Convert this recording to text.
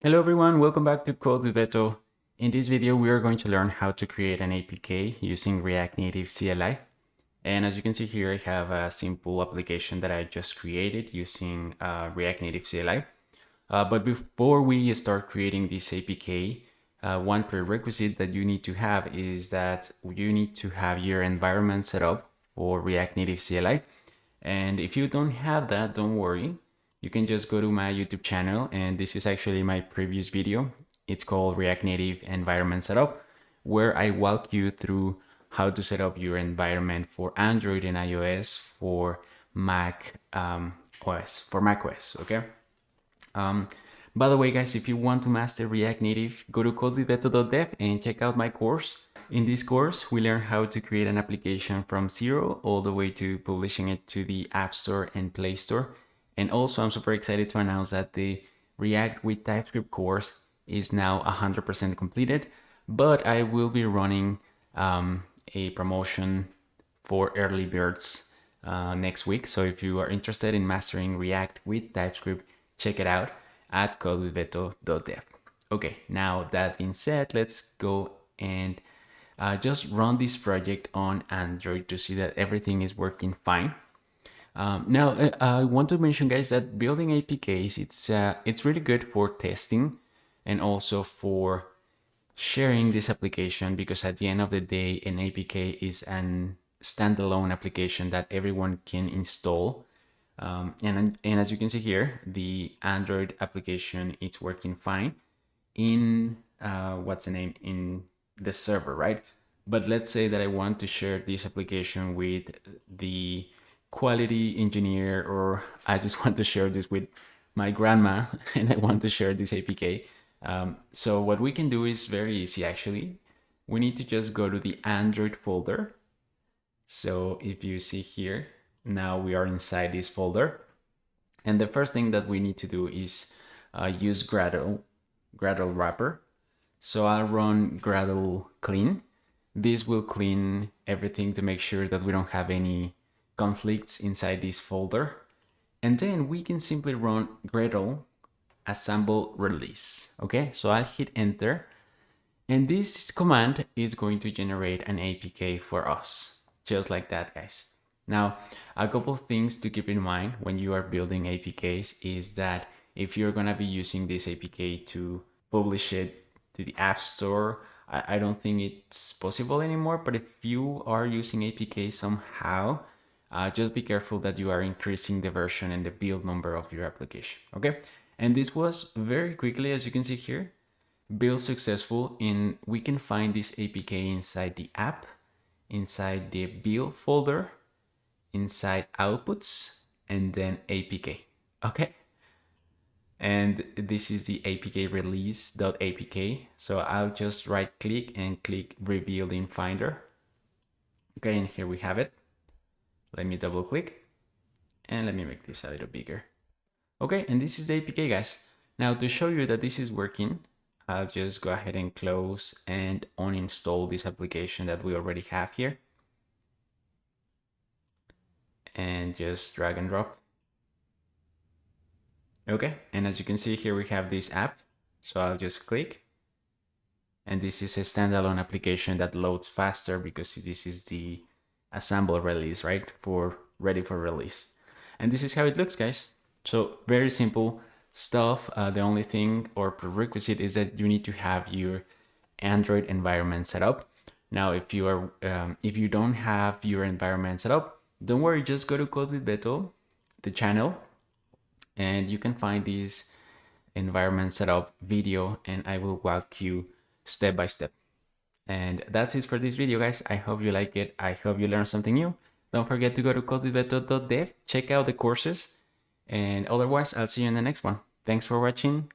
Hello everyone, welcome back to Code with Beto. In this video, we are going to learn how to create an APK using React Native CLI. And as you can see here, I have a simple application that I just created using React Native CLI. But before we start creating this APK, one prerequisite that you need to have is that you need to have your environment set up for React Native CLI. And if you don't have that, don't worry. You can just go to my YouTube channel, and this is actually my previous video. It's called React Native Environment Setup, where I walk you through how to set up your environment for Android and iOS for Mac OS, okay? Um, by the way, guys, if you want to master React Native, go to codewithbeto.dev and check out my course. In this course, we learn how to create an application from zero all the way to publishing it to the App Store and Play Store. And also, I'm super excited to announce that the React with TypeScript course is now 100% completed, but I will be running a promotion for early birds next week. So if you are interested in mastering React with TypeScript, check it out at codewithbeto.dev. Okay, now that being said, let's go and just run this project on Android to see that everything is working fine. Now, I want to mention, guys, that building APKs, it's really good for testing and also for sharing this application, because at the end of the day, an APK is an standalone application that everyone can install. And as you can see here, the Android application, it's working fine in in the server, right? But let's say that I want to share this application with the quality engineer, or I just want to share this with my grandma and I want to share this APK. So what we can do is very easy, actually. We need to just go to the Android folder. So if you see here, now we are inside this folder. And the first thing that we need to do is use Gradle wrapper. So I'll run Gradle clean. This will clean everything to make sure that we don't have any conflicts inside this folder. And then we can simply run Gradle assemble release. Okay, so I'll hit enter. And this command is going to generate an APK for us, just like that, guys. Now, a couple of things to keep in mind when you are building APKs is that if you're gonna be using this APK to publish it to the App Store, I don't think it's possible anymore. But if you are using APK somehow, just be careful that you are increasing the version and the build number of your application, okay? And this was very quickly, as you can see here, build successful. And we can find this APK inside the app, inside the build folder, inside outputs, and then APK, okay? And this is the APK release.apk. So I'll just right click and click reveal in Finder. Okay, and here we have it. Let me double click and let me make this a little bigger. Okay, and this is the APK, guys. Now to show you that this is working, I'll just go ahead and close and uninstall this application that we already have here. And just drag and drop. Okay, and as you can see here, we have this app. So I'll just click. And this is a standalone application that loads faster because this is the assemble release, right? Ready for release. And this is how it looks, guys. So very simple stuff. The only thing or prerequisite is that you need to have your Android environment set up. Now, if you don't have your environment set up, don't worry, just go to Code with Beto, the channel, and you can find this environment setup video, and I will walk you step by step. And that's it for this video, guys. I hope you like it. I hope you learned something new. Don't forget to go to codewithbeto.dev, check out the courses, and otherwise, I'll see you in the next one. Thanks for watching.